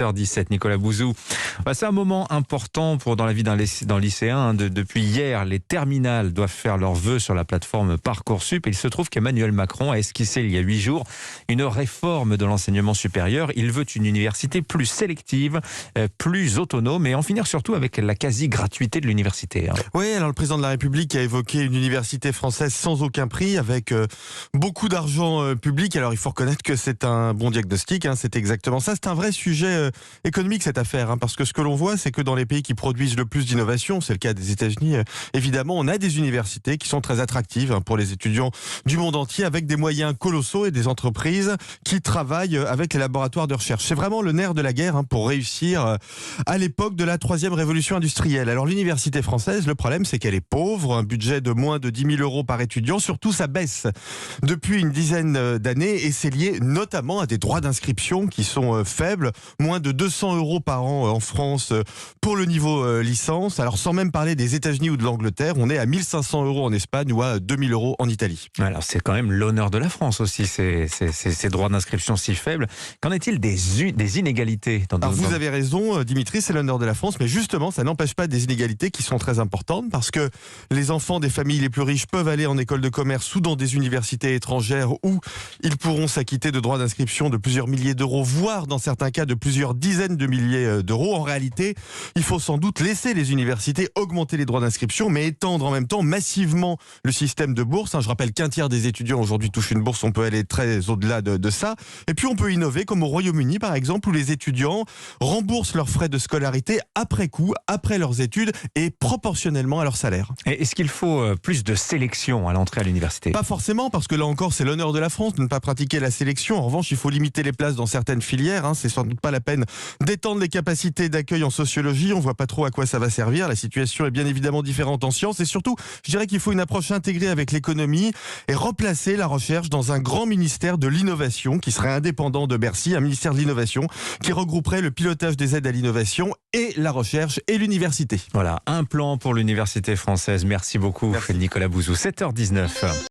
7h17, Nicolas Bouzou. C'est un moment important dans la vie d'un lycéen. Depuis hier, les terminales doivent faire leurs vœux sur la plateforme Parcoursup. Il se trouve qu'Emmanuel Macron a esquissé il y a 8 jours une réforme de l'enseignement supérieur. Il veut une université plus sélective, plus autonome et en finir surtout avec la quasi-gratuité de l'université. Oui, alors le président de la République a évoqué une université française sans aucun prix, avec beaucoup d'argent public. Alors il faut reconnaître que c'est un bon diagnostic, c'est exactement ça. C'est un vrai sujet économique cette affaire, parce que ce que l'on voit, c'est que dans les pays qui produisent le plus d'innovation, c'est le cas des États-Unis, évidemment, on a des universités qui sont très attractives pour les étudiants du monde entier, avec des moyens colossaux et des entreprises qui travaillent avec les laboratoires de recherche. C'est vraiment le nerf de la guerre pour réussir à l'époque de la troisième révolution industrielle. Alors l'université française, le problème, c'est qu'elle est pauvre, un budget de moins de 10 000 euros par étudiant, surtout ça baisse depuis une dizaine d'années et c'est lié notamment à des droits d'inscription qui sont faibles, moins de 200 euros par an en France pour le niveau licence. Alors sans même parler des États-Unis ou de l'Angleterre, on est à 1 500 euros en Espagne ou à 2 000 euros en Italie. Alors c'est quand même l'honneur de la France aussi, ces droits d'inscription si faibles. Qu'en est-il des inégalités Vous avez raison, Dimitri, c'est l'honneur de la France, mais justement, ça n'empêche pas des inégalités qui sont très importantes parce que les enfants des familles les plus riches peuvent aller en école de commerce ou dans des universités étrangères où ils pourront s'acquitter de droits d'inscription de plusieurs milliers d'euros, voire dans certains cas de plusieurs dizaines de milliers d'euros. En réalité, il faut sans doute laisser les universités augmenter les droits d'inscription, mais étendre en même temps massivement le système de bourse. Je rappelle qu'un tiers des étudiants aujourd'hui touchent une bourse, on peut aller très au-delà de ça. Et puis on peut innover comme au Royaume-Uni par exemple, où les étudiants remboursent leurs frais de scolarité après coup, après leurs études et proportionnellement à leur salaire. Et est-ce qu'il faut plus de sélection à l'entrée à l'université ? Pas forcément, parce que là encore, c'est l'honneur de la France de ne pas pratiquer la sélection. En revanche, il faut limiter les places dans certaines filières. C'est sans doute pas la peine d'étendre les capacités d'accueil en sociologie. On voit pas trop à quoi ça va servir. La situation est bien évidemment différente en sciences. Et surtout, je dirais qu'il faut une approche intégrée avec l'économie et replacer la recherche dans un grand ministère de l'innovation qui serait indépendant de Bercy, un ministère de l'innovation qui regrouperait le pilotage des aides à l'innovation et la recherche et l'université. Voilà, un plan pour l'université française. Merci beaucoup, Nicolas Bouzou. 7h19.